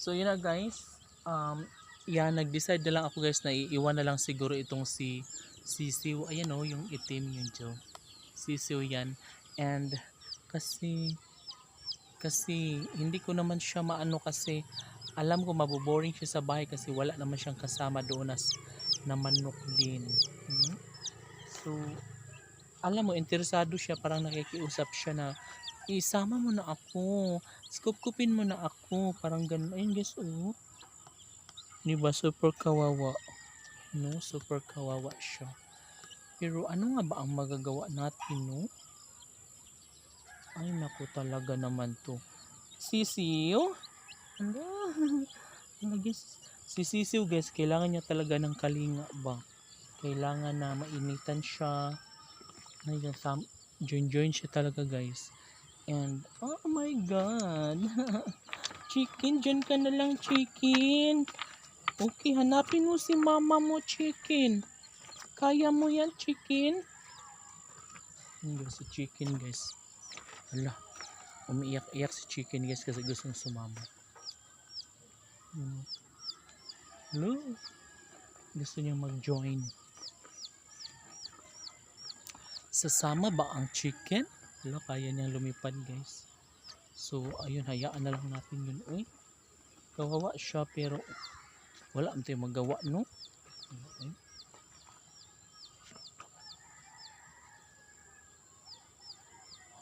So yun na guys. Yan, nag-decide na lang ako guys na iiwan na lang siguro itong si sisiw. Ayan o, yung itim yung Joe. Sisiw yan. And kasi hindi ko naman siya maano kasi alam ko maboboring siya sa bahay kasi wala naman siyang kasama doon na manok din. So alam mo, interesado siya, parang nakikiusap siya na isama mo na ako, skupkupin mo na ako, parang ganun. Ayun guys, oh. Diba, super kawawa. No, super kawawa siya. Pero ano nga ba ang magagawa natin, no? Ay, naku talaga naman to. Sisiw? Ano? Ano guys? Si Sisiw guys, kailangan niya talaga ng kalinga ba? Kailangan na mainitan siya. Join siya talaga guys. And oh my god. Chicken, dyan ka na lang chicken. Okay, hanapin mo si mama mo chicken. Kaya mo yan chicken? Hindi si chicken guys. Hala, umiiyak-iyak si chicken guys kasi gusto sumama. Hello, gusto niya mag-join. Sasama ba ang chicken? Hala, kaya niyang lumipad guys. So ayun, hayaan na lang natin yun. Uy, kawawa siya pero wala ang tayo magawa, no? Okay.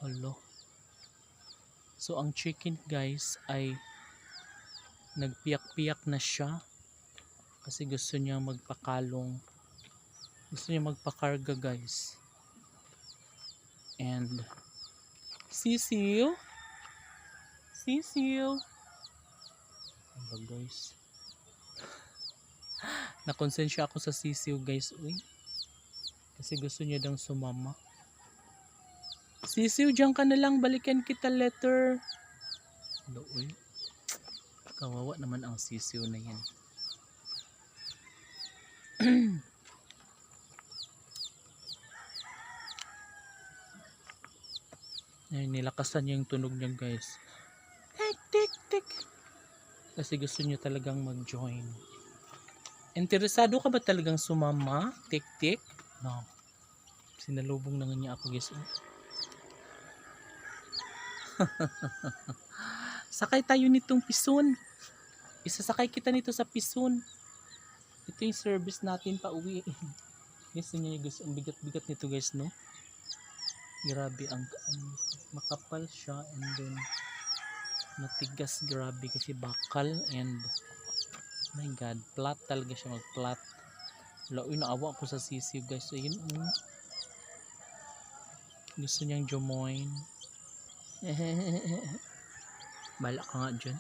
Hello. So ang chicken guys ay nagpiyak-piyak na siya kasi gusto niya magpakalong, gusto niya magpakarga guys. And Sisiw, ano guys, nakonsensya ako sa Sisiw guys. Uy, kasi gusto niya dang sumama. Sisiw, diyan ka na lang, balikan kita later. Hello, uy, kawawa naman ang Sisiw na yan. Ay, nilakasan niya yung tunog niya guys. Tik tik tik. Kasi gusto niya talagang mag-join. Interesado ka ba talagang sumama? Tik tik? No. Sinalubong na nga niya ako guys. Sakay tayo nitong pison. Isasakay kita nito sa pison. Ito yung service natin pa uwi. Guys, niya guys, ang bigat-bigat nito guys, no? Grabe, ang makapal siya and then matigas, grabe kasi bakal and my god, flat talaga siya, mag-flat. Uy, naawa ako sa Sisiw guys. Ayun, gusto niyang jumoin. Bala ka nga dyan.